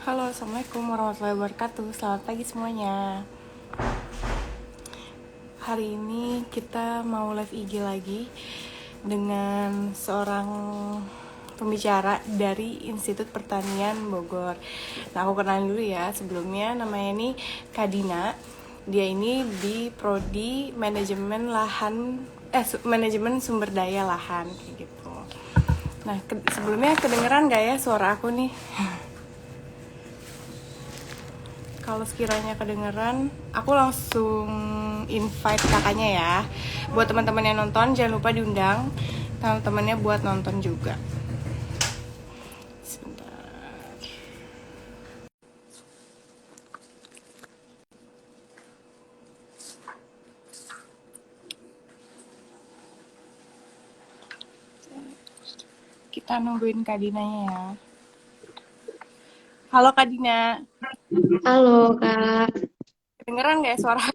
Halo, Assalamualaikum warahmatullahi wabarakatuh. Selamat pagi semuanya. Hari ini kita mau live IG lagi dengan seorang pembicara dari Institut Pertanian Bogor. Nah, aku kenalin dulu ya. Sebelumnya namanya ini Kadina. Dia ini di prodi manajemen lahan manajemen sumber daya lahan kayak gitu. Nah, sebelumnya kedengeran gak ya suara aku nih? Kalau sekiranya kedengeran, aku langsung invite kakaknya ya. Buat teman-teman yang nonton, jangan lupa diundang teman-temannya buat nonton juga. Sebentar. Kita nungguin Kak Dinanya ya. Halo Kak Dina, Halo Kak, kedengeran nggak ya suara?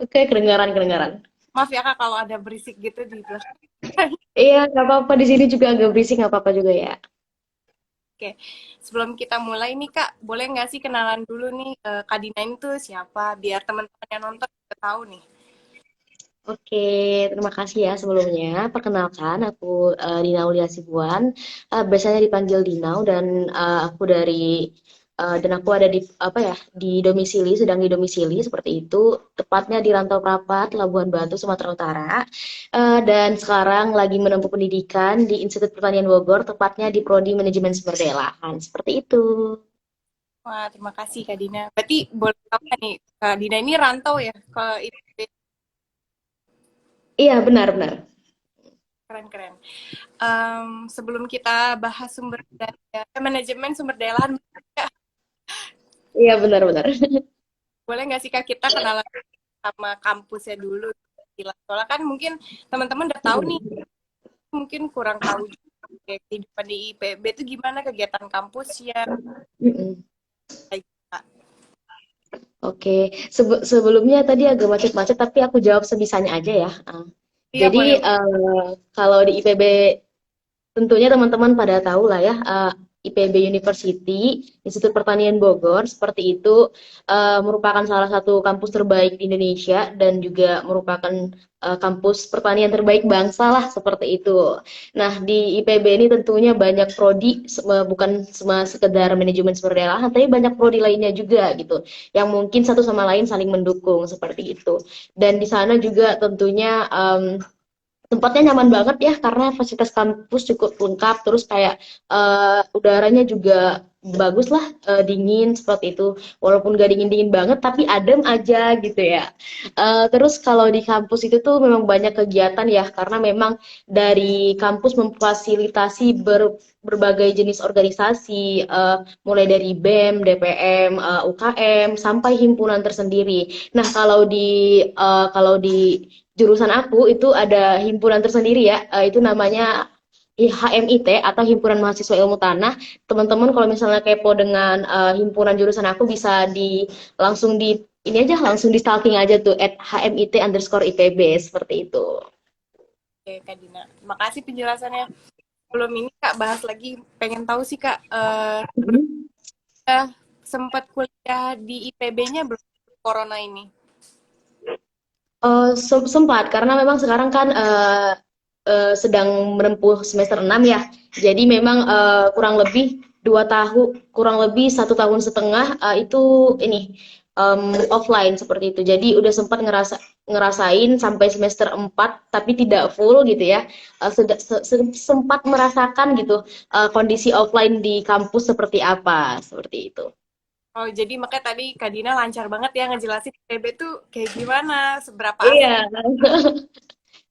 oke kedengaran. Maaf ya Kak kalau ada berisik gitu di belakang. Iya nggak apa-apa di sini juga agak berisik nggak apa-apa juga ya. Oke, sebelum kita mulai nih Kak, boleh nggak sih kenalan dulu nih Kak Dina itu siapa? Biar teman-teman yang nonton juga tahu nih. Oke, terima kasih ya sebelumnya. Perkenalkan aku Dina Aulia Sibuan, biasanya dipanggil Dinau dan aku dan aku ada di apa ya di domisili sedang di domisili seperti itu, tepatnya di Rantau Prapat, Labuhan Batu, Sumatera Utara. Dan sekarang lagi menempuh pendidikan di Institut Pertanian Bogor, tepatnya di Prodi Manajemen Sumber Daya Lahan. Seperti itu. Wah, terima kasih Kak Dina. Berarti boleh apa nih, Kak Dina ini rantau ya ke IPB, Iya benar-benar. keren-keren. Sebelum kita bahas sumber daya, manajemen sumber daya lahan, Kak, Iya benar-benar. boleh nggak sih Kak kita kenalan sama kampusnya dulu? Gila. Soalnya kan mungkin teman-teman udah tahu nih, mungkin kurang tahu juga kayak kehidupan di IPB itu gimana kegiatan kampusnya. Mm-mm. Kayak gitu, Kak. Oke, sebelumnya tadi agak macet-macet, tapi aku jawab sebisanya aja ya. Iya, Jadi boleh. kalau di IPB tentunya teman-teman pada tahu lah ya, IPB University, Institut Pertanian Bogor, seperti itu merupakan salah satu kampus terbaik di Indonesia dan juga merupakan kampus pertanian terbaik bangsa lah seperti itu. Nah, di IPB ini tentunya banyak prodi, bukan cuma sekedar manajemen sumber daya lahan, tapi banyak prodi lainnya juga gitu, yang mungkin satu sama lain saling mendukung seperti itu. Dan di sana juga tentunya tempatnya nyaman banget ya karena fasilitas kampus cukup lengkap terus kayak udaranya juga bagus lah, dingin seperti itu walaupun gak dingin-dingin banget tapi adem aja gitu ya. Terus kalau di kampus itu tuh memang banyak kegiatan ya karena memang dari kampus memfasilitasi berbagai jenis organisasi, mulai dari BEM, DPM, UKM sampai himpunan tersendiri. Nah kalau di jurusan aku itu ada himpunan tersendiri ya, itu namanya HMIT atau Himpunan Mahasiswa Ilmu Tanah. Teman-teman kalau misalnya kepo dengan himpunan jurusan aku bisa langsung di ini aja langsung di stalking aja tuh at HMIT underscore IPB seperti itu. Oke, Kak Dina. Terima kasih penjelasannya. Belum ini Kak bahas lagi, pengen tahu sih Kak, sempat kuliah di IPB-nya belum corona ini? Sempat karena memang sekarang kan sedang menempuh semester 6 ya. Jadi memang kurang lebih 1 tahun setengah itu ini offline seperti itu. Jadi udah sempat ngerasain sampai semester 4 tapi tidak full gitu ya. Sempat merasakan gitu kondisi offline di kampus seperti apa seperti itu. Oh, jadi makanya tadi Kak Dina lancar banget ya ngejelasin IPB tuh kayak gimana, seberapa asik. Iya.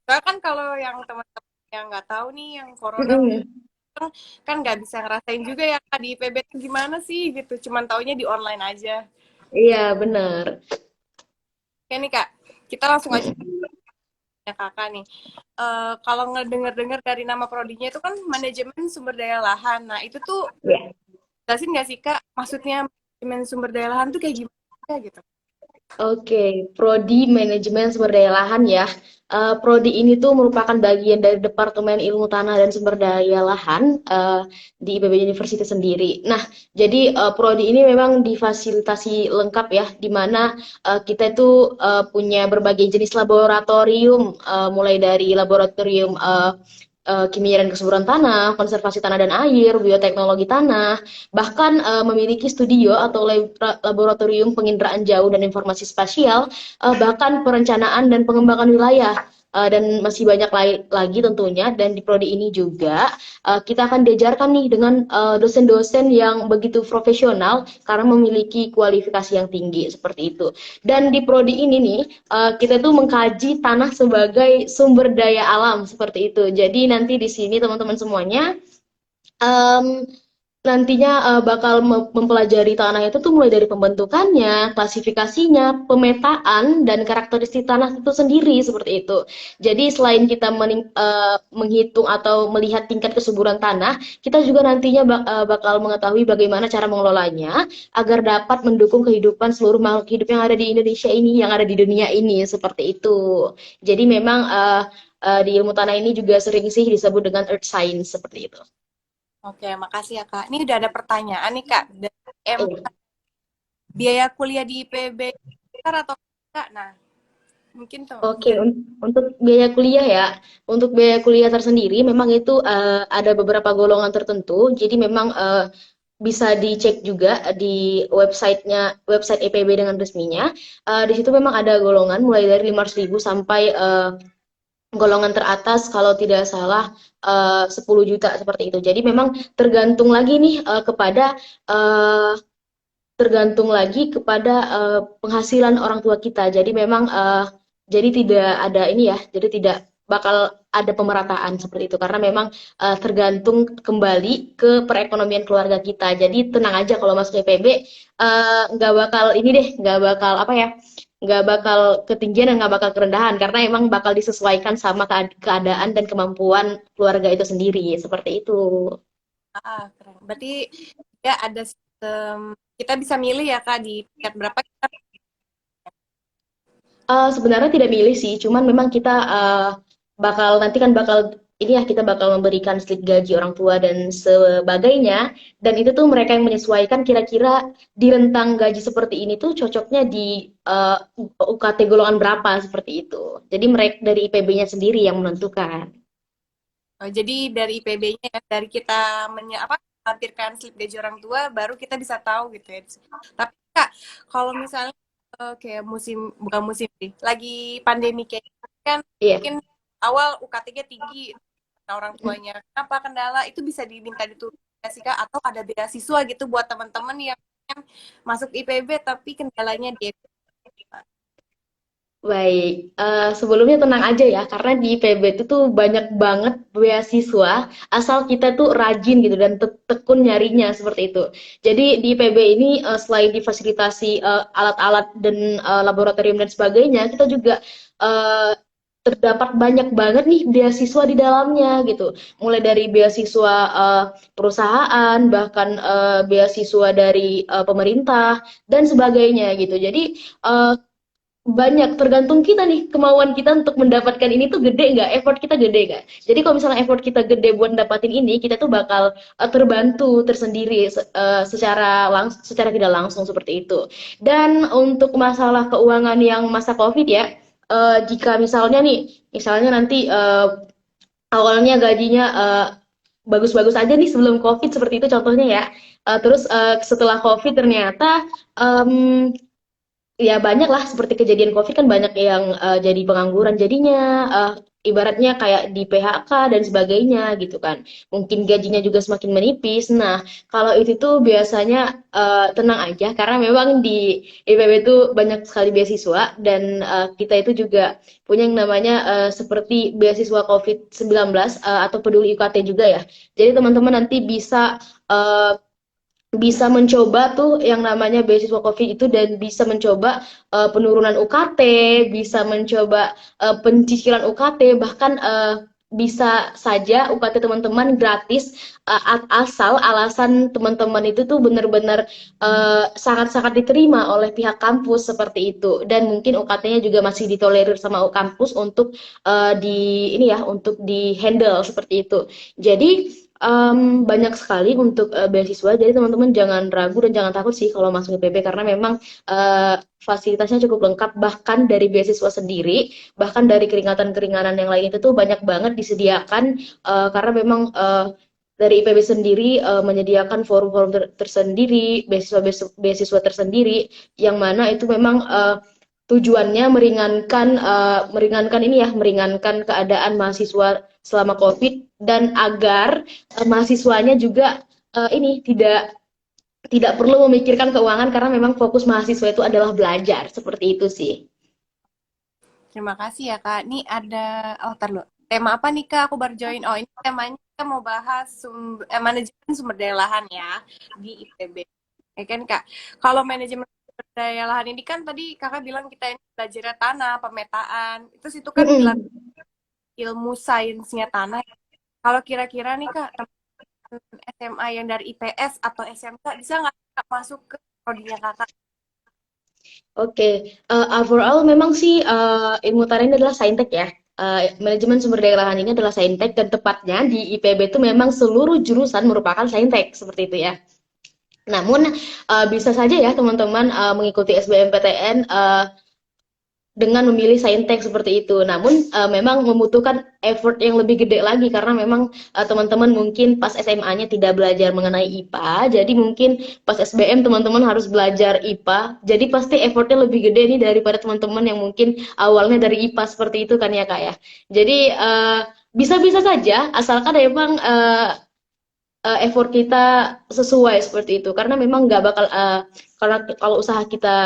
Soalnya kan kalau yang teman-teman yang nggak tahu nih, yang corona mungkin Mm-mm. kan nggak bisa ngerasain juga ya Kak di IPB tuh gimana sih gitu. Cuman taunya di online aja. Iya, benar. Ya nih Kak, kita langsung aja ya Kakak nih. Kalau ngedenger-denger dari nama prodinya itu kan manajemen sumber daya lahan. Nah, itu tuh Iya. jelasin nggak sih Kak, maksudnya manajemen sumber daya lahan tuh kayak gimana gitu? Oke, Prodi Manajemen Sumber Daya Lahan ya. Prodi ini tuh merupakan bagian dari Departemen Ilmu Tanah dan Sumber Daya Lahan di IPB University sendiri. Nah, jadi Prodi ini memang difasilitasi lengkap ya, di mana kita itu punya berbagai jenis laboratorium, mulai dari laboratorium kimia dan kesuburan tanah, konservasi tanah dan air, bioteknologi tanah, bahkan memiliki studio atau laboratorium penginderaan jauh dan informasi spasial, bahkan perencanaan dan pengembangan wilayah. Dan masih banyak lagi tentunya, dan di prodi ini juga kita akan diajarkan nih dengan dosen-dosen yang begitu profesional karena memiliki kualifikasi yang tinggi seperti itu. Dan di prodi ini nih kita tuh mengkaji tanah sebagai sumber daya alam seperti itu. Jadi nanti di sini teman-teman semuanya um, nantinya bakal mempelajari tanah itu tuh mulai dari pembentukannya, klasifikasinya, pemetaan, dan karakteristik tanah itu sendiri seperti itu. Jadi selain kita menghitung atau melihat tingkat kesuburan tanah, kita juga nantinya bakal mengetahui bagaimana cara mengelolanya agar dapat mendukung kehidupan seluruh makhluk hidup yang ada di Indonesia ini, yang ada di dunia ini seperti itu. Jadi memang di ilmu tanah ini juga sering sih disebut dengan earth science seperti itu. Oke, makasih ya Kak. Ini udah ada pertanyaan nih Kak dari M. Eh, Biaya kuliah di IPB besar atau enggak? Nah, mungkin tuh Oke, untuk biaya kuliah ya, untuk biaya kuliah tersendiri memang itu ada beberapa golongan tertentu, jadi memang bisa dicek juga di website IPB dengan resminya. Di situ memang ada golongan mulai dari 500.000 sampai golongan teratas kalau tidak salah 10 juta seperti itu. Jadi memang tergantung lagi nih eh, tergantung lagi kepada penghasilan orang tua kita. Jadi memang jadi tidak ada ini ya, jadi tidak bakal ada pemerataan seperti itu karena memang tergantung kembali ke perekonomian keluarga kita. Jadi tenang aja kalau masuk IPB nggak bakal ini deh, nggak bakal apa ya, nggak bakal ketinggian dan nggak bakal kerendahan karena emang bakal disesuaikan sama keadaan dan kemampuan keluarga itu sendiri seperti itu. keren. Berarti ya ada sistem kita bisa milih ya Kak di tingkat berapa kita. Sebenarnya tidak milih sih, cuman memang kita bakal nanti kan bakal ini ya kita bakal memberikan slip gaji orang tua dan sebagainya. Dan itu tuh mereka yang menyesuaikan kira-kira di rentang gaji seperti ini tuh cocoknya di UKT golongan berapa seperti itu. Jadi mereka dari IPB-nya sendiri yang menentukan. Jadi dari IPB-nya ya, dari kita melampirkan slip gaji orang tua, baru kita bisa tahu gitu ya. Tapi Kak, kalau misalnya kayak bukan musim sih, lagi pandemi kayak gini kan Iya. mungkin awal UKT-nya tinggi, nah orang tuanya apa kendala itu bisa diminta diturunkan nggak sih Kak? Atau ada beasiswa gitu buat teman-teman yang pengen masuk IPB tapi kendalanya di Baik, sebelumnya tenang aja ya, karena di IPB itu tuh banyak banget beasiswa, asal kita tuh rajin gitu dan tekun nyarinya seperti itu. Jadi di IPB ini selain difasilitasi alat-alat dan laboratorium dan sebagainya, kita juga eh, terdapat banyak banget nih beasiswa di dalamnya gitu. Mulai dari beasiswa perusahaan, bahkan beasiswa dari pemerintah dan sebagainya gitu. Jadi eh, banyak tergantung kita nih kemauan kita untuk mendapatkan ini tuh gede nggak, effort kita gede nggak. Jadi kalau misalnya effort kita gede buat dapatin ini, kita tuh bakal terbantu tersendiri secara tidak langsung seperti itu. Dan untuk masalah keuangan yang masa COVID ya, jika misalnya nanti awalnya gajinya bagus-bagus aja nih sebelum COVID seperti itu contohnya ya. Terus setelah COVID ternyata em, ya banyak lah seperti kejadian COVID kan banyak yang jadi pengangguran jadinya ibaratnya kayak di PHK dan sebagainya gitu kan. Mungkin gajinya juga semakin menipis. Nah, kalau itu tuh biasanya tenang aja karena memang di IPB itu banyak sekali beasiswa dan kita itu juga punya yang namanya seperti beasiswa COVID-19 atau peduli UKT juga ya. Jadi teman-teman nanti bisa mencoba tuh yang namanya beasiswa COVID itu dan bisa mencoba penurunan UKT, bisa mencoba pencicilan UKT, bahkan bisa saja UKT teman-teman gratis, asal alasan teman-teman itu tuh benar-benar sangat-sangat diterima oleh pihak kampus seperti itu, dan mungkin UKT-nya juga masih ditolerir sama kampus untuk di ini ya, untuk di handle seperti itu. Jadi banyak sekali untuk beasiswa, jadi teman-teman jangan ragu dan jangan takut sih kalau masuk IPB, karena memang fasilitasnya cukup lengkap, bahkan dari beasiswa sendiri, bahkan dari keringanan-keringanan yang lain itu tuh banyak banget disediakan, karena memang dari IPB sendiri menyediakan forum-forum tersendiri, beasiswa tersendiri, yang mana itu memang tujuannya meringankan ini ya, meringankan keadaan mahasiswa selama COVID, dan agar mahasiswanya juga ini tidak perlu memikirkan keuangan, karena memang fokus mahasiswa itu adalah belajar, seperti itu sih. Terima kasih ya Kak. Nih ada, oh tar dulu. Tema apa nih Kak? Aku baru join. Oh ini temanya kita mau bahas manajemen sumber daya lahan ya di IPB. Ya kan Kak? Kalau manajemen sumber daya lahan ini kan tadi Kakak bilang kita ini belajar tanah, pemetaan. Itu kan Mm-mm. ilmu sainsnya tanah. Kalau kira-kira nih Kak, teman SMA yang dari IPS atau SMK bisa nggak Kak masuk ke prodinya Kakak? Oke, overall memang sih ilmu tara ini adalah saintek ya. Manajemen sumber daya lahan ini adalah saintek, dan tepatnya di IPB itu memang seluruh jurusan merupakan saintek seperti itu ya. Namun bisa saja ya teman-teman mengikuti SBMPTN dengan memilih saintek seperti itu. Namun memang membutuhkan effort yang lebih gede lagi, karena memang teman-teman mungkin pas SMA-nya tidak belajar mengenai IPA, jadi mungkin pas SBM teman-teman harus belajar IPA. Jadi pasti effortnya lebih gede nih daripada teman-teman yang mungkin awalnya dari IPA seperti itu kan ya Kak ya. Jadi bisa-bisa saja asalkan emang effort kita sesuai seperti itu, karena memang nggak bakal karena kalau usaha kita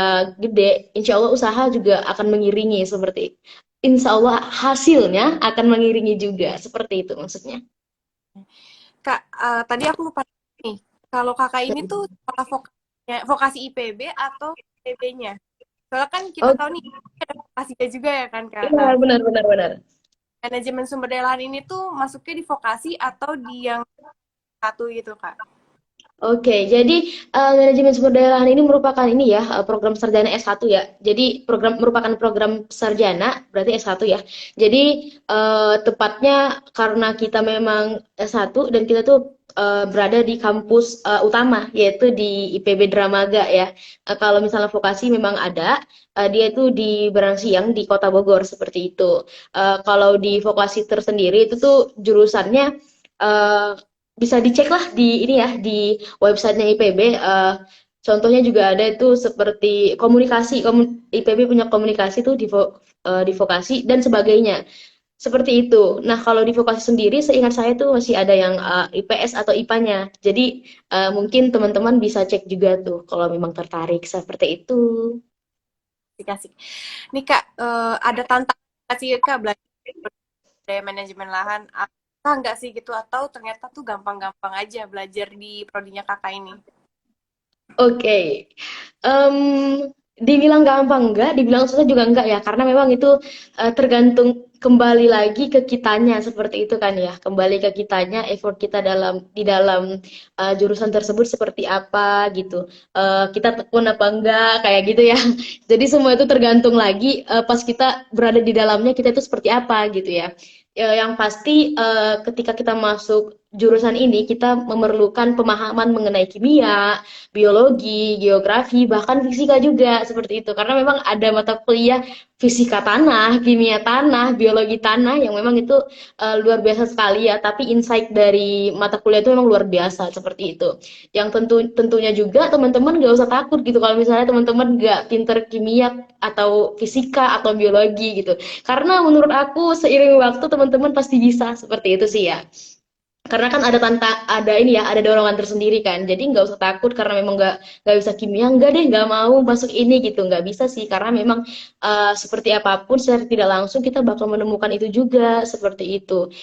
gede, insya Allah usaha juga akan mengiringi, seperti insya Allah hasilnya akan mengiringi juga, seperti itu maksudnya. Kak, tadi aku lupa nih. Kalau kakak ini tuh sekolah vokasi IPB atau IPB-nya? Soalnya kan kita Oh tahu nih ada vokasinya juga ya kan Kak. iya, Nah, benar benar benar. manajemen sumber daya lahan ini tuh masuknya di vokasi atau di yang satu gitu Kak? Oke, jadi manajemen sumber daya lahan ini merupakan ini ya, program sarjana S1 ya. Jadi merupakan program sarjana, berarti S1 ya. Jadi tepatnya karena kita memang S1 dan kita tuh berada di kampus utama, yaitu di IPB Dramaga ya. Kalau misalnya vokasi memang ada, dia itu di Barangsiang di Kota Bogor seperti itu. Kalau di vokasi tersendiri itu tuh jurusannya eh, bisa dicek lah di ini ya, di websitenya IPB. Contohnya juga ada itu seperti komunikasi, IPB punya komunikasi tuh di vokasi dan sebagainya. Seperti itu. Nah, kalau di vokasi sendiri seingat saya tuh masih ada yang IPS atau IPA-nya. Jadi mungkin teman-teman bisa cek juga tuh kalau memang tertarik seperti itu. Dikasih. Nih Kak, ada tantangan nggak sih Kak belajar daya manajemen lahan? Apa enggak sih gitu? Atau ternyata tuh gampang-gampang aja belajar di prodinya kakak ini? Oke, dibilang gampang enggak, dibilang susah juga enggak ya, karena memang itu tergantung kembali lagi ke kitanya seperti itu kan ya, kembali ke kitanya, effort kita di dalam jurusan tersebut seperti apa gitu, kita tekun apa enggak kayak gitu ya. Jadi semua itu tergantung lagi pas kita berada di dalamnya kita itu seperti apa gitu ya. Yang pasti ketika kita masuk jurusan ini kita memerlukan pemahaman mengenai kimia, biologi, geografi, bahkan fisika juga seperti itu. Karena memang ada mata kuliah fisika tanah, kimia tanah, biologi tanah yang memang itu luar biasa sekali ya. Tapi insight dari mata kuliah itu memang luar biasa seperti itu. Yang tentunya juga teman-teman nggak usah takut gitu kalau misalnya teman-teman nggak pinter kimia atau fisika atau biologi gitu. Karena menurut aku seiring waktu teman-teman pasti bisa seperti itu sih ya. Karena kan ada ini ya, ada dorongan tersendiri kan, jadi nggak usah takut karena memang nggak bisa kimia, nggak deh nggak mau masuk ini gitu, nggak bisa sih, karena memang seperti apapun secara tidak langsung kita bakal menemukan itu juga seperti itu.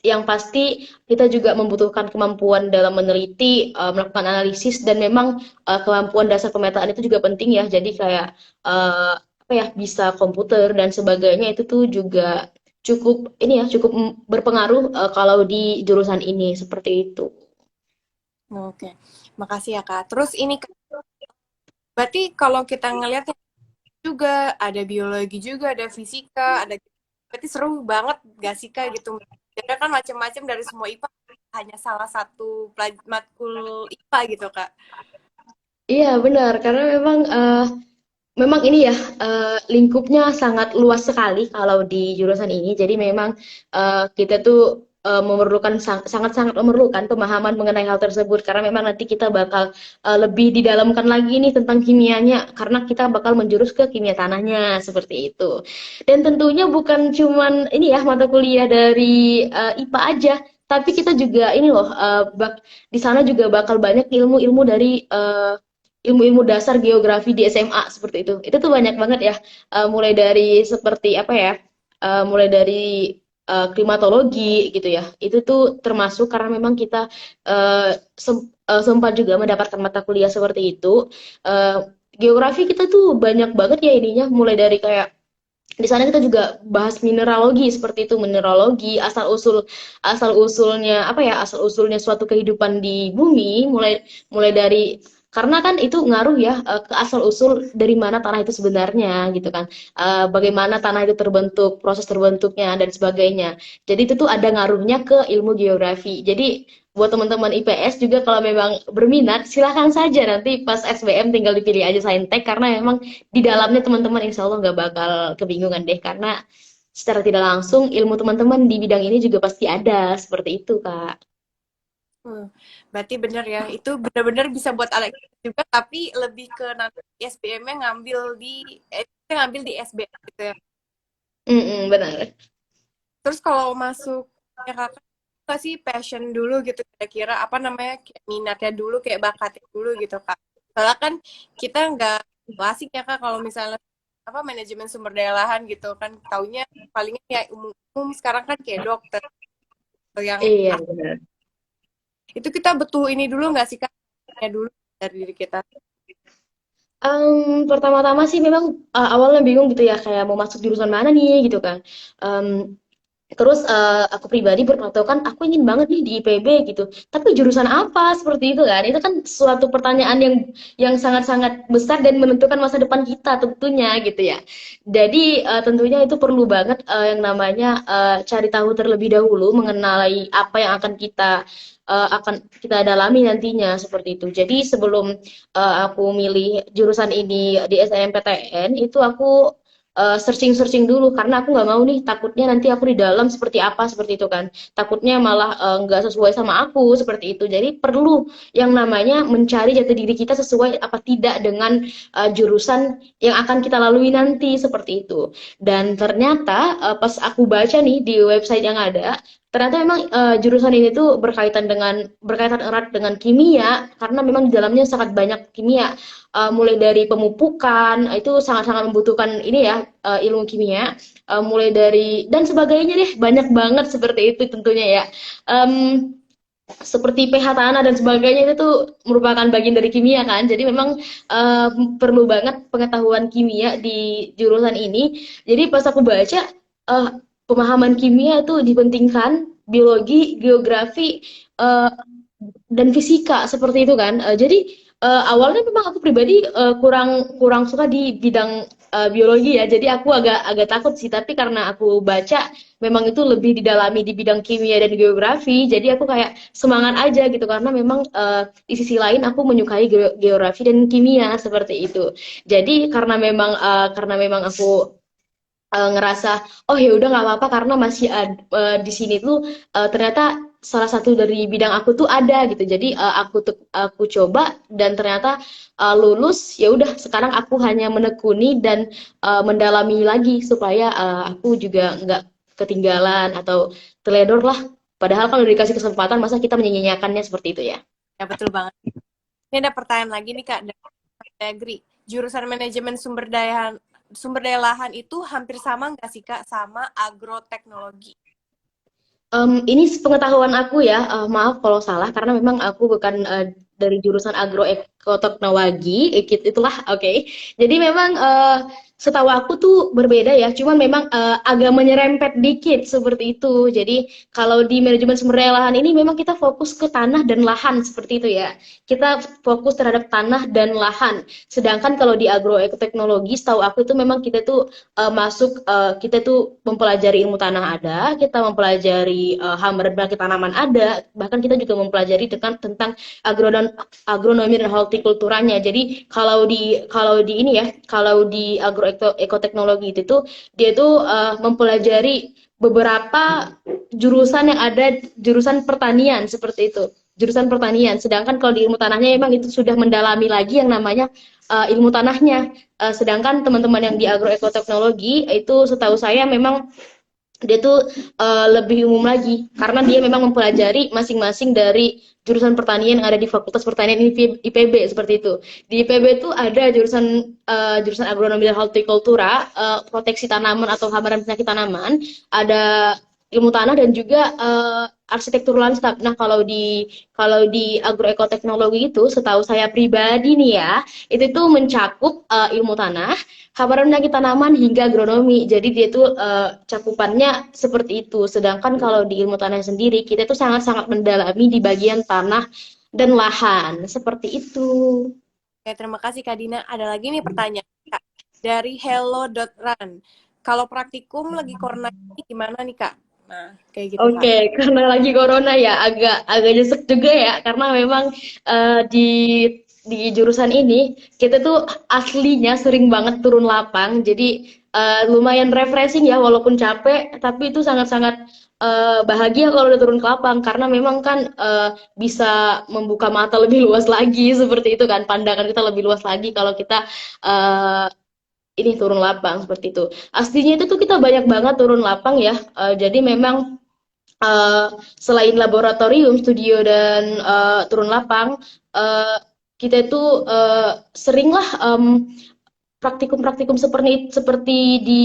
Yang pasti kita juga membutuhkan kemampuan dalam meneliti, melakukan analisis, dan memang kemampuan dasar pemetaan itu juga penting ya, jadi kayak apa ya, bisa komputer dan sebagainya itu tuh juga cukup ini ya, cukup berpengaruh kalau di jurusan ini seperti itu. Oke, makasih ya Kak. Terus ini Kak, berarti kalau kita ngelihat juga ada biologi juga, ada fisika, ada berarti seru banget gak sih Kak gitu. Jadi kan macam-macam dari semua IPA hanya salah satu matkul IPA gitu Kak. Iya benar, karena memang ini ya, lingkupnya sangat luas sekali kalau di jurusan ini. Jadi memang kita tuh memerlukan sangat-sangat memerlukan pemahaman mengenai hal tersebut karena memang nanti kita bakal lebih didalamkan lagi nih tentang kimianya karena kita bakal menjurus ke kimia tanahnya seperti itu. Dan tentunya bukan cuman ini ya mata kuliah dari IPA aja, tapi kita juga ini loh di sana juga bakal banyak ilmu-ilmu dari ilmu-ilmu dasar geografi di SMA seperti itu. Itu tuh banyak banget ya. Mulai dari seperti apa ya? Mulai dari klimatologi gitu ya. Itu tuh termasuk karena memang kita sempat juga mendapatkan mata kuliah seperti itu. Geografi kita tuh banyak banget ya ininya. Mulai dari kayak di sana kita juga bahas mineralogi seperti itu, mineralogi asal usulnya apa ya, asal usulnya suatu kehidupan di bumi, mulai mulai dari karena kan itu ngaruh ya ke asal usul dari mana tanah itu sebenarnya gitu kan. Bagaimana tanah itu terbentuk, proses terbentuknya dan sebagainya. Jadi itu tuh ada ngaruhnya ke ilmu geografi. Jadi buat teman-teman IPS juga kalau memang berminat silahkan saja nanti pas SBM tinggal dipilih aja saintek karena memang di dalamnya teman-teman insya Allah nggak bakal kebingungan deh karena secara tidak langsung ilmu teman-teman di bidang ini juga pasti ada seperti itu Kak. Berarti bener ya, itu bener-bener bisa buat Alex juga, tapi lebih ke nanti SBM-nya ngambil di SBM gitu ya. Mm-mm, benar. Terus kalau masuk ya kakak nggak sih passion dulu gitu kira-kira apa namanya kayak minatnya dulu kayak bakatnya dulu gitu kak. Soalnya kan kita nggak asik ya kak kalau misalnya apa manajemen sumber daya lahan gitu kan taunya palingnya ya umum sekarang kan kayak dokter atau yang Iya benar. itu kita betul ini dulu nggak sih kak ya dulu dari diri kita. Pertama-tama sih memang awalnya bingung gitu ya kayak mau masuk jurusan mana nih gitu kan. Em, Terus aku pribadi berpatokan aku ingin banget nih di IPB gitu. Tapi jurusan apa seperti itu kan? Itu kan suatu pertanyaan yang sangat-sangat besar dan menentukan masa depan kita tentunya gitu ya. Jadi tentunya itu perlu banget yang namanya cari tahu terlebih dahulu mengenai apa yang akan kita dalami nantinya seperti itu. Jadi sebelum aku milih jurusan ini di SNMPTN itu aku searching-searching dulu karena aku nggak mau nih takutnya nanti aku di dalam seperti apa seperti itu kan takutnya malah nggak sesuai sama aku seperti itu jadi perlu yang namanya mencari jati diri kita sesuai apa tidak dengan jurusan yang akan kita lalui nanti seperti itu dan ternyata pas aku baca nih di website yang ada ternyata memang jurusan ini tuh berkaitan erat dengan kimia karena memang di dalamnya sangat banyak kimia mulai dari pemupukan itu sangat-sangat membutuhkan ini ya ilmu kimia mulai dari dan sebagainya deh banyak banget seperti itu tentunya ya. Em, Seperti pH tanah dan sebagainya itu tuh merupakan bagian dari kimia kan jadi memang eh, perlu banget pengetahuan kimia di jurusan ini jadi pas aku baca eh, pemahaman kimia itu dipentingkan biologi geografi eh, dan fisika seperti itu kan. Jadi awalnya memang aku pribadi kurang kurang suka di bidang biologi ya. Jadi aku agak agak takut sih. Tapi karena aku baca memang itu lebih didalami di bidang kimia dan geografi. Jadi aku kayak semangat aja gitu karena memang di sisi lain aku menyukai geografi dan kimia seperti itu. Jadi karena memang aku ngerasa oh ya udah nggak apa-apa karena masih ada di sini tuh ternyata salah satu dari bidang aku tuh ada gitu jadi aku coba dan ternyata lulus ya udah sekarang aku hanya menekuni dan mendalami lagi supaya aku juga nggak ketinggalan atau teledor lah padahal kalau dikasih kesempatan masa kita menyia-nyiakannya seperti itu ya. Ya betul banget. Ini ada pertanyaan lagi nih kak dari Agri. Jurusan manajemen sumber daya lahan itu hampir sama nggak sih kak sama agroteknologi? Ini sepengetahuan aku ya, maaf kalau salah karena memang aku bukan dari jurusan agroekoteknologi, itulah oke. Jadi memang Setahu aku tuh berbeda ya, cuman memang agak menyerempet dikit seperti itu. Jadi kalau di manajemen sumber daya lahan ini memang kita fokus ke tanah dan lahan seperti itu ya. Kita fokus terhadap tanah dan lahan. Sedangkan kalau di agroekoteknologi, setahu aku itu memang kita tuh kita tuh mempelajari ilmu tanah ada, kita mempelajari hama dan penyakit tanaman ada, bahkan kita juga mempelajari tentang agronomi dan hortikulturanya. Jadi kalau di ini ya, kalau di agroekoteknologi itu tuh dia tuh mempelajari beberapa jurusan yang ada, jurusan pertanian seperti itu. Jurusan pertanian. Sedangkan kalau di ilmu tanahnya emang itu sudah mendalami lagi yang namanya ilmu tanahnya. Sedangkan teman-teman yang di agroekoteknologi itu setahu saya memang dia tuh lebih umum lagi karena dia memang mempelajari masing-masing dari jurusan pertanian yang ada di Fakultas Pertanian IPB seperti itu. Di IPB tuh ada jurusan agronomi dan hortikultura, proteksi tanaman atau hama dan penyakit tanaman, ada ilmu tanah dan juga arsitektur lanskap. Nah, kalau di agroekoteknologi itu setahu saya pribadi nih ya, itu tuh mencakup ilmu tanah, hama penyakit tanaman hingga agronomi. Jadi dia tuh cakupannya seperti itu. Sedangkan kalau di ilmu tanah sendiri kita tuh sangat-sangat mendalami di bagian tanah dan lahan. Seperti itu. Oke, terima kasih Kak Dina. Ada lagi nih pertanyaan Kak dari hello.run. Kalau praktikum lagi corona ini gimana nih Kak? Nah, kayak gitu Kak. Oke, karena lagi corona ya agak agak nyesek juga ya karena memang di jurusan ini kita tuh aslinya sering banget turun lapang. Jadi lumayan refreshing ya walaupun capek tapi itu sangat-sangat bahagia kalau udah turun ke lapang karena memang kan bisa membuka mata lebih luas lagi seperti itu kan, pandangan kita lebih luas lagi kalau kita eh, ini turun lapang seperti itu. Aslinya itu tuh kita banyak banget turun lapang ya. Jadi memang uh, selain laboratorium, studio dan turun lapang, kita itu seringlah praktikum-praktikum seperti seperti di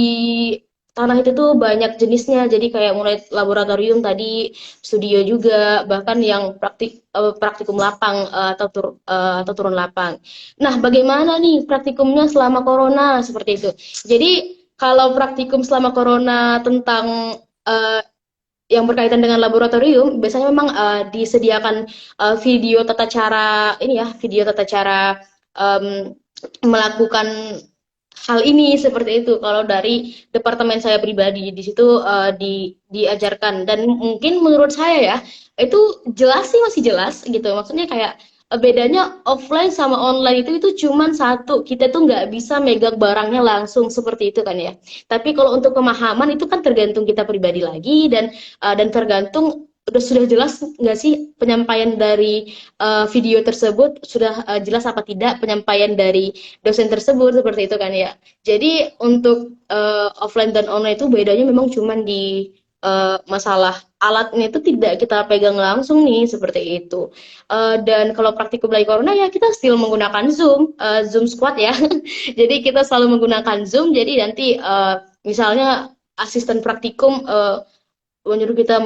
tanah itu tuh banyak jenisnya. Jadi kayak mulai laboratorium tadi, studio juga, bahkan yang praktikum lapang atau turun lapang. Nah, bagaimana nih praktikumnya selama corona seperti itu? Jadi kalau praktikum selama corona tentang uh, yang berkaitan dengan laboratorium biasanya memang disediakan video tata cara ini ya, video tata cara um, melakukan hal ini seperti itu. Kalau dari departemen saya pribadi di situ diajarkan dan mungkin menurut saya ya itu jelas sih, masih jelas gitu. Maksudnya kayak bedanya offline sama online itu cuman satu, kita tuh nggak bisa megang barangnya langsung seperti itu kan ya. Tapi kalau untuk pemahaman itu kan tergantung kita pribadi lagi dan tergantung sudah jelas nggak sih penyampaian dari video tersebut, sudah jelas apa tidak penyampaian dari dosen tersebut seperti itu kan ya. Jadi untuk offline dan online itu bedanya memang cuman di masalah alatnya itu tidak kita pegang langsung nih seperti itu. Dan kalau praktikum lagi corona ya kita still menggunakan Zoom, Zoom Squad ya. Jadi kita selalu menggunakan Zoom. Jadi nanti misalnya asisten praktikum menyuruh kita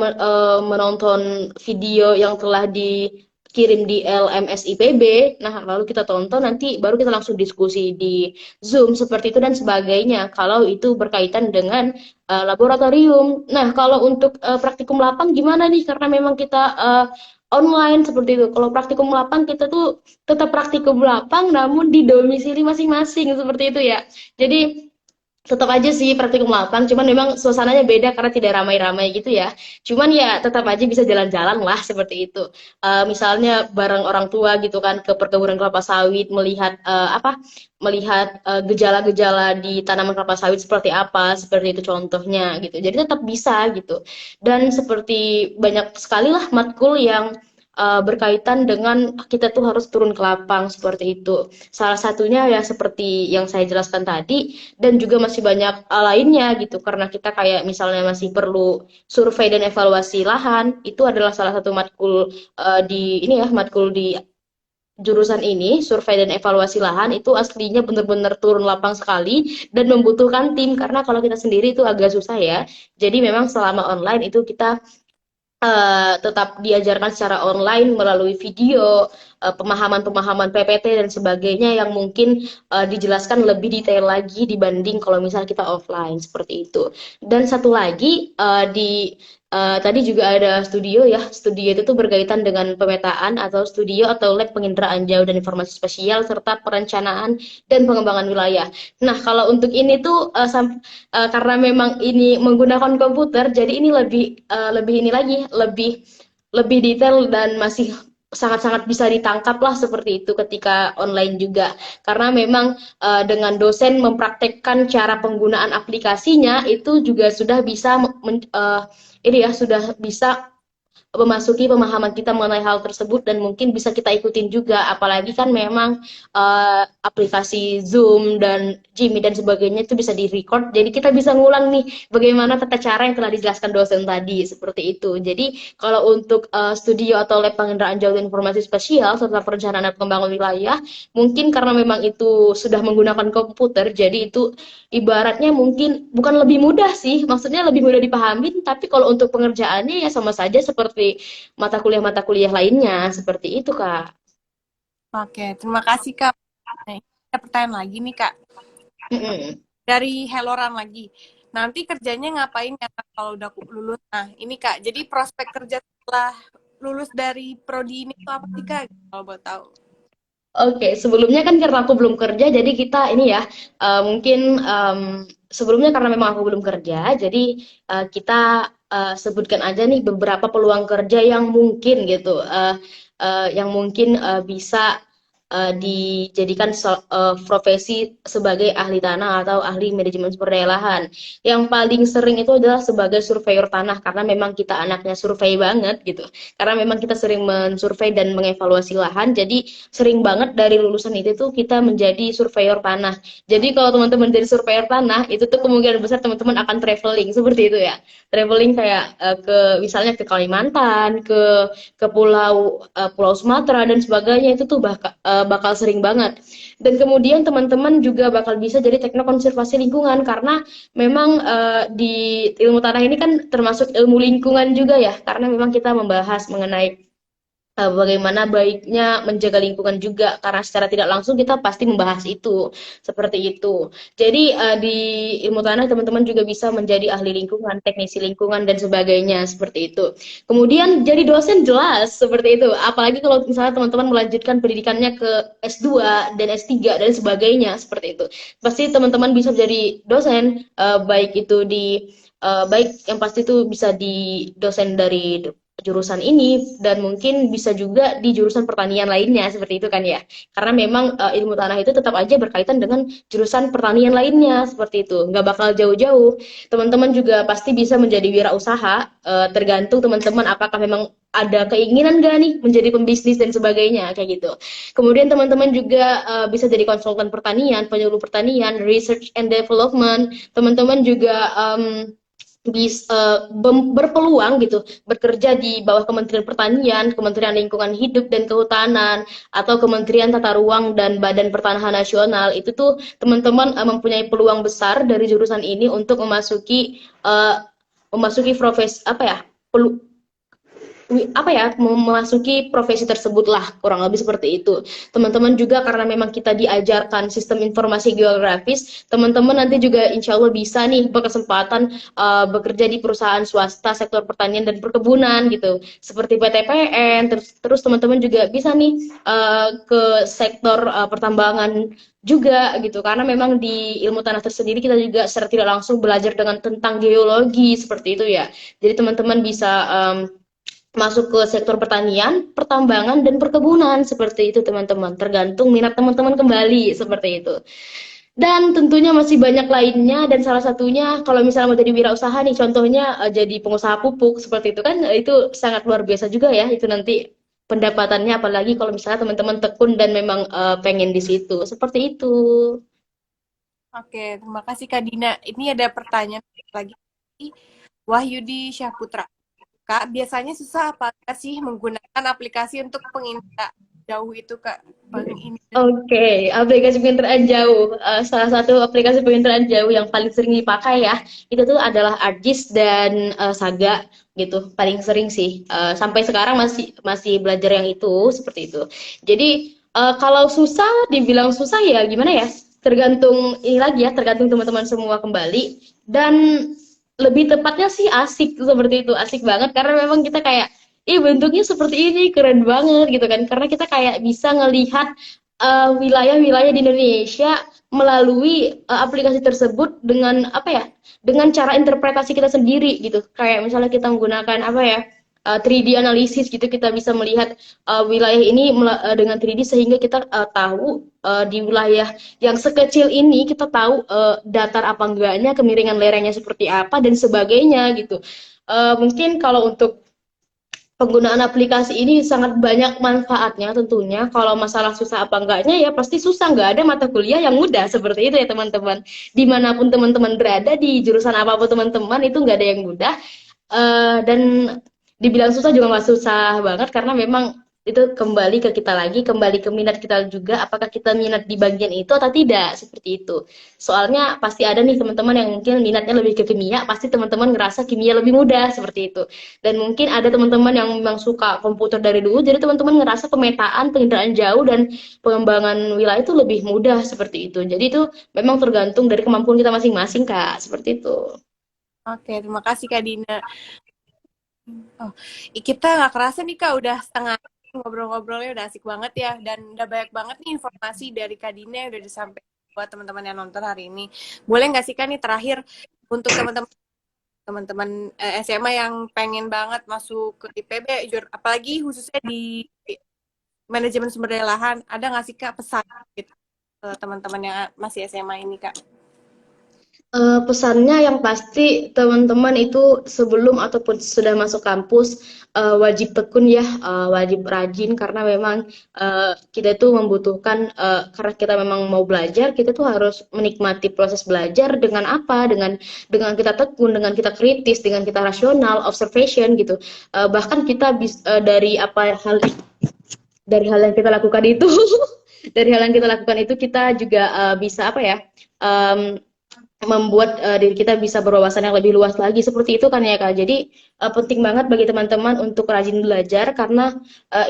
menonton video yang telah dikirim di LMS IPB. Nah, lalu kita tonton, nanti baru kita langsung diskusi di Zoom seperti itu dan sebagainya. Kalau itu berkaitan dengan laboratorium. Nah, kalau untuk praktikum lapang gimana nih? Karena memang kita online seperti itu. Kalau praktikum lapang kita tuh tetap praktikum lapang namun di domisili masing-masing seperti itu ya. Jadi tetap aja sih praktikum lapang, cuman memang suasananya beda karena tidak ramai-ramai gitu ya. Cuman ya tetap aja bisa jalan-jalan lah seperti itu. Misalnya bareng orang tua gitu kan ke perkebunan kelapa sawit melihat melihat gejala-gejala di tanaman kelapa sawit seperti apa, seperti itu contohnya gitu. Jadi tetap bisa gitu. Dan seperti banyak sekali lah matkul yang berkaitan dengan kita tuh harus turun ke lapang seperti itu. Salah satunya ya seperti yang saya jelaskan tadi dan juga masih banyak lainnya gitu karena kita kayak misalnya masih perlu survei dan evaluasi lahan, itu adalah salah satu matkul di ini ya, matkul di jurusan ini, survei dan evaluasi lahan itu aslinya benar-benar turun lapang sekali dan membutuhkan tim karena kalau kita sendiri itu agak susah ya. Jadi memang selama online itu kita tetap diajarkan secara online melalui video, pemahaman-pemahaman PPT dan sebagainya yang mungkin dijelaskan lebih detail lagi dibanding kalau misalnya kita offline seperti itu. Dan satu lagi tadi juga ada studio ya. Studio itu tuh berkaitan dengan pemetaan atau studio atau lab penginderaan jauh dan informasi spasial serta perencanaan dan pengembangan wilayah. Nah, kalau untuk ini tuh karena memang ini menggunakan komputer, jadi ini lebih ini lagi, lebih detail dan masih sangat-sangat bisa ditangkap lah seperti itu ketika online juga. Karena memang dengan dosen mempraktekkan cara penggunaan aplikasinya itu juga sudah bisa ini ya sudah bisa memasuki pemahaman kita mengenai hal tersebut dan mungkin bisa kita ikutin juga, apalagi kan memang aplikasi Zoom dan Jimmy dan sebagainya itu bisa di-record, jadi kita bisa ngulang nih bagaimana tata cara yang telah dijelaskan dosen tadi, seperti itu. Jadi kalau untuk studio atau lab pengendaraan jauh dan informasi spasial serta perencanaan dan pengembangan wilayah, mungkin karena memang itu sudah menggunakan komputer, jadi itu ibaratnya mungkin bukan lebih mudah sih, maksudnya lebih mudah dipahami, tapi kalau untuk pengerjaannya ya sama saja seperti mata kuliah lainnya, seperti itu, Kak. Oke, terima kasih Kak. Nah, ada pertanyaan lagi nih Kak. Mm-mm. Dari Helloran lagi. Nanti kerjanya ngapain ya Kak, kalau udah lulus? Nah, ini Kak, jadi prospek kerja setelah lulus dari prodi ini tuh apa sih Kak? Kalau mau tahu. Oke, sebelumnya kan karena aku belum kerja, jadi kita ini ya, mungkin sebelumnya karena memang aku belum kerja, jadi kita sebutkan aja nih beberapa peluang kerja yang mungkin gitu, yang mungkin bisa dijadikan profesi sebagai ahli tanah atau ahli manajemen sumber daya lahan. Yang paling sering itu adalah sebagai surveyor tanah, karena memang kita anaknya survei banget gitu. Karena memang kita sering mensurvei dan mengevaluasi lahan, jadi sering banget dari lulusan itu tuh kita menjadi surveyor tanah. Jadi kalau teman-teman jadi surveyor tanah, itu tuh kemungkinan besar teman-teman akan traveling seperti itu ya. Traveling kayak ke misalnya ke Kalimantan, ke Pulau Sumatera dan sebagainya, itu tuh bakal sering banget. Dan kemudian teman-teman juga bakal bisa jadi teknokonservasi lingkungan, karena memang di ilmu tanah ini kan termasuk ilmu lingkungan juga ya, karena memang kita membahas mengenai bagaimana baiknya menjaga lingkungan juga, karena secara tidak langsung kita pasti membahas itu seperti itu. Jadi di ilmu tanah teman-teman juga bisa menjadi ahli lingkungan, teknisi lingkungan dan sebagainya seperti itu. Kemudian jadi dosen jelas seperti itu. Apalagi kalau misalnya teman-teman melanjutkan pendidikannya ke S2 dan S3 dan sebagainya seperti itu. Pasti teman-teman bisa menjadi dosen, baik itu baik yang pasti itu bisa di dosen dari jurusan ini dan mungkin bisa juga di jurusan pertanian lainnya seperti itu kan ya, karena memang ilmu tanah itu tetap aja berkaitan dengan jurusan pertanian lainnya seperti itu, nggak bakal jauh-jauh. Teman-teman juga pasti bisa menjadi wirausaha, tergantung teman-teman apakah memang ada keinginan gak nih menjadi pembisnis dan sebagainya kayak gitu. Kemudian teman-teman juga bisa jadi konsultan pertanian, penyuluh pertanian, research and development. Teman-teman juga bisa berpeluang gitu bekerja di bawah Kementerian Pertanian, Kementerian Lingkungan Hidup dan Kehutanan, atau Kementerian Tata Ruang dan Badan Pertanahan Nasional. Itu tuh teman-teman mempunyai peluang besar dari jurusan ini untuk memasuki profesi apa ya, apa ya, memasuki profesi tersebut lah, kurang lebih seperti itu. Teman-teman juga karena memang kita diajarkan sistem informasi geografis, teman-teman nanti juga insya Allah bisa nih berkesempatan bekerja di perusahaan swasta sektor pertanian dan perkebunan gitu, seperti PTPN. Terus teman-teman juga bisa nih ke sektor pertambangan juga gitu, karena memang di ilmu tanah tersendiri kita juga secara tidak langsung belajar tentang geologi seperti itu ya. Jadi teman-teman bisa masuk ke sektor pertanian, pertambangan, dan perkebunan seperti itu teman-teman. Tergantung minat teman-teman kembali seperti itu. Dan tentunya masih banyak lainnya, dan salah satunya kalau misalnya mau jadi wirausaha nih, contohnya jadi pengusaha pupuk seperti itu kan, itu sangat luar biasa juga ya itu nanti pendapatannya, apalagi kalau misalnya teman-teman tekun dan memang pengen di situ. Seperti itu. Oke, terima kasih Kak Dina. Ini ada pertanyaan lagi. Wahyudi Syahputra. Kak, biasanya susah apa sih menggunakan aplikasi untuk penginderaan? jauh itu Kak, paling ini. Oke, aplikasi peminteraan jauh. Salah satu aplikasi peminteraan jauh yang paling sering dipakai ya, itu tuh adalah ArcGIS dan Saga gitu. Paling sering sih. Sampai sekarang masih masih belajar yang itu seperti itu. Jadi kalau susah, dibilang susah ya gimana ya? Tergantung ini lagi ya, tergantung teman-teman semua kembali. Dan lebih tepatnya sih asik seperti itu, asik banget karena memang kita kayak, ih bentuknya seperti ini, keren banget gitu kan. Karena kita kayak bisa ngelihat wilayah-wilayah di Indonesia melalui aplikasi tersebut dengan apa ya? Dengan cara interpretasi kita sendiri gitu. Kayak misalnya kita menggunakan apa ya? 3D analisis gitu kita bisa melihat wilayah ini dengan 3D sehingga kita tahu di wilayah yang sekecil ini kita tahu datar apa enggaknya, kemiringan lerengnya seperti apa dan sebagainya gitu. Mungkin kalau untuk penggunaan aplikasi ini sangat banyak manfaatnya tentunya. Kalau masalah susah apa enggaknya ya pasti susah, nggak ada mata kuliah yang mudah seperti itu ya teman-teman. Dimanapun teman-teman berada, di jurusan apapun teman-teman itu nggak ada yang mudah. Dan dibilang susah juga nggak susah banget karena memang itu kembali ke kita lagi, kembali ke minat kita juga, apakah kita minat di bagian itu atau tidak, seperti itu. Soalnya pasti ada nih teman-teman yang mungkin minatnya lebih ke kimia, pasti teman-teman ngerasa kimia lebih mudah, seperti itu. Dan mungkin ada teman-teman yang memang suka komputer dari dulu, jadi teman-teman ngerasa pemetaan, penginderaan jauh, dan pengembangan wilayah itu lebih mudah, seperti itu. Jadi itu memang tergantung dari kemampuan kita masing-masing, Kak, seperti itu. Oke, terima kasih Kak Dina. Oh, kita nggak kerasa nih Kak, udah setengah ngobrol-ngobrolnya udah asik banget ya, dan udah banyak banget nih informasi dari Kak Dina yang udah disampaikan buat teman-teman yang nonton hari ini. Boleh nggak sih Kak nih terakhir untuk teman-teman SMA yang pengen banget masuk ke IPB, apalagi khususnya di manajemen sumber daya lahan, ada nggak sih Kak pesan gitu ke teman-teman yang masih SMA ini Kak? Pesannya yang pasti teman-teman itu sebelum ataupun sudah masuk kampus wajib tekun ya, wajib rajin karena memang kita itu membutuhkan karena kita memang mau belajar, kita tuh harus menikmati proses belajar dengan apa? Dengan kita tekun, dengan kita kritis, dengan kita rasional, observation gitu. Bahkan kita dari apa hal dari hal yang kita lakukan itu dari hal yang kita lakukan itu kita juga bisa apa ya? Um, Membuat diri kita bisa berwawasan yang lebih luas lagi seperti itu kan ya Kak. Jadi penting banget bagi teman-teman untuk rajin belajar karena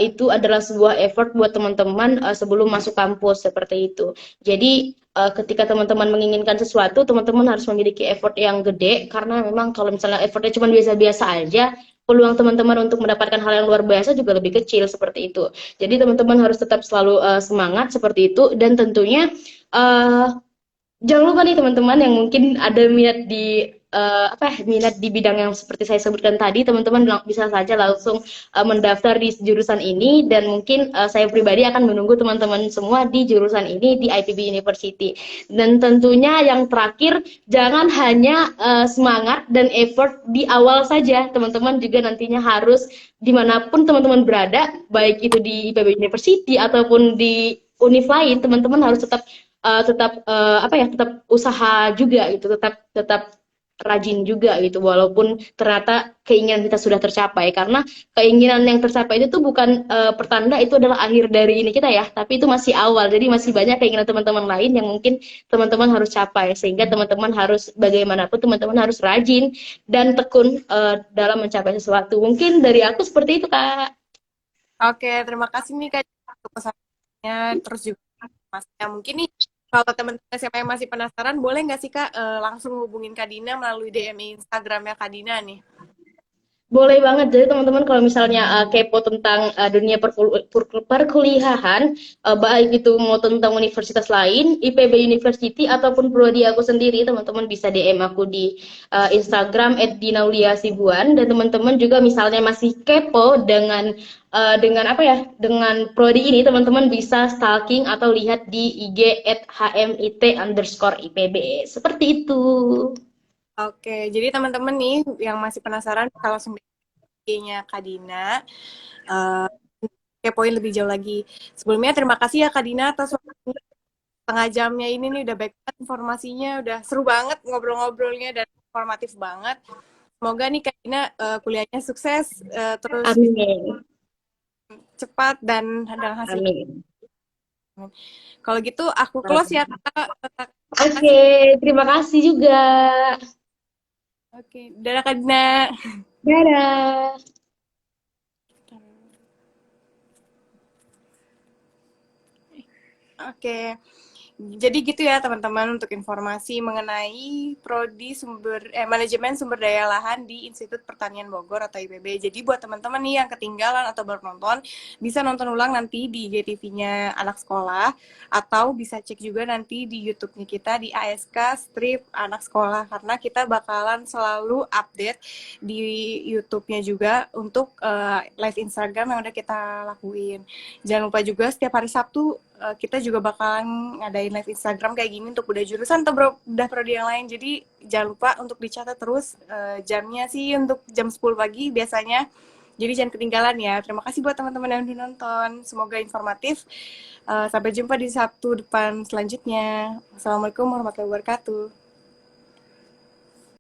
itu adalah sebuah effort buat teman-teman sebelum masuk kampus seperti itu. Jadi ketika teman-teman menginginkan sesuatu, teman-teman harus memiliki effort yang gede karena memang kalau misalnya effortnya cuma biasa-biasa aja, peluang teman-teman untuk mendapatkan hal yang luar biasa juga lebih kecil seperti itu. Jadi teman-teman harus tetap selalu semangat seperti itu dan tentunya uh, jangan lupa nih teman-teman yang mungkin ada minat di apa ya, minat di bidang yang seperti saya sebutkan tadi, teman-teman bisa saja langsung mendaftar di jurusan ini dan mungkin saya pribadi akan menunggu teman-teman semua di jurusan ini di IPB University. Dan tentunya yang terakhir, jangan hanya semangat dan effort di awal saja, teman-teman juga nantinya harus dimanapun teman-teman berada, baik itu di IPB University ataupun di univ lain, teman-teman harus apa ya tetap usaha juga gitu, tetap tetap rajin juga gitu walaupun ternyata keinginan kita sudah tercapai karena keinginan yang tercapai itu tuh bukan pertanda itu adalah akhir dari ini kita ya, tapi itu masih awal, jadi masih banyak keinginan teman-teman lain yang mungkin teman-teman harus capai sehingga teman-teman harus bagaimanapun teman-teman harus rajin dan tekun dalam mencapai sesuatu. Mungkin dari aku seperti itu Kak. Oke, terima kasih nih Kak untuk pesannya, terus juga masnya mungkin nih kalau teman-teman SMA yang masih penasaran, boleh nggak sih Kak langsung hubungin Kak Dina melalui DM Instagramnya Kak Dina nih? Boleh banget. Jadi teman-teman kalau misalnya kepo tentang dunia perkuliahan, baik itu mau tentang universitas lain, IPB University ataupun prodi aku sendiri, teman-teman bisa DM aku di Instagram @dinauliasibuan dan teman-teman juga misalnya masih kepo dengan apa ya, dengan prodi ini, teman-teman bisa stalking atau lihat di IG @hmit_ipb. Seperti itu. Oke, jadi teman-teman nih yang masih penasaran kalau IG-nya Kak Dina, eh, kepoin lebih jauh lagi. Sebelumnya terima kasih ya Kak Dina atas waktunya setengah jamnya ini nih, udah baik banget informasinya, udah seru banget ngobrol-ngobrolnya dan informatif banget. Semoga nih Kak Dina kuliahnya sukses, terus bisa Amin. cepat dan dengan hasil. Amin. Kalau gitu aku close ya Kak. Terima Oke, kasih. terima kasih juga. Oke, dadah Kak Dina. Dadah. Oke. Jadi gitu ya teman-teman untuk informasi mengenai prodi manajemen sumber daya lahan di Institut Pertanian Bogor atau IPB. Jadi buat teman-teman nih yang ketinggalan atau baru nonton, bisa nonton ulang nanti di IGTV-nya anak sekolah atau bisa cek juga nanti di YouTube-nya kita di ASK Strip Anak Sekolah karena kita bakalan selalu update di YouTube-nya juga untuk live Instagram yang udah kita lakuin. Jangan lupa juga setiap hari Sabtu kita juga bakalan ngadain live Instagram kayak gini untuk udah jurusan atau udah prodi yang lain. Jadi jangan lupa untuk dicatat terus jamnya sih untuk jam 10 pagi biasanya. Jadi jangan ketinggalan ya. Terima kasih buat teman-teman yang udah nonton. Semoga informatif. Sampai jumpa di Sabtu depan selanjutnya. Assalamualaikum warahmatullahi wabarakatuh.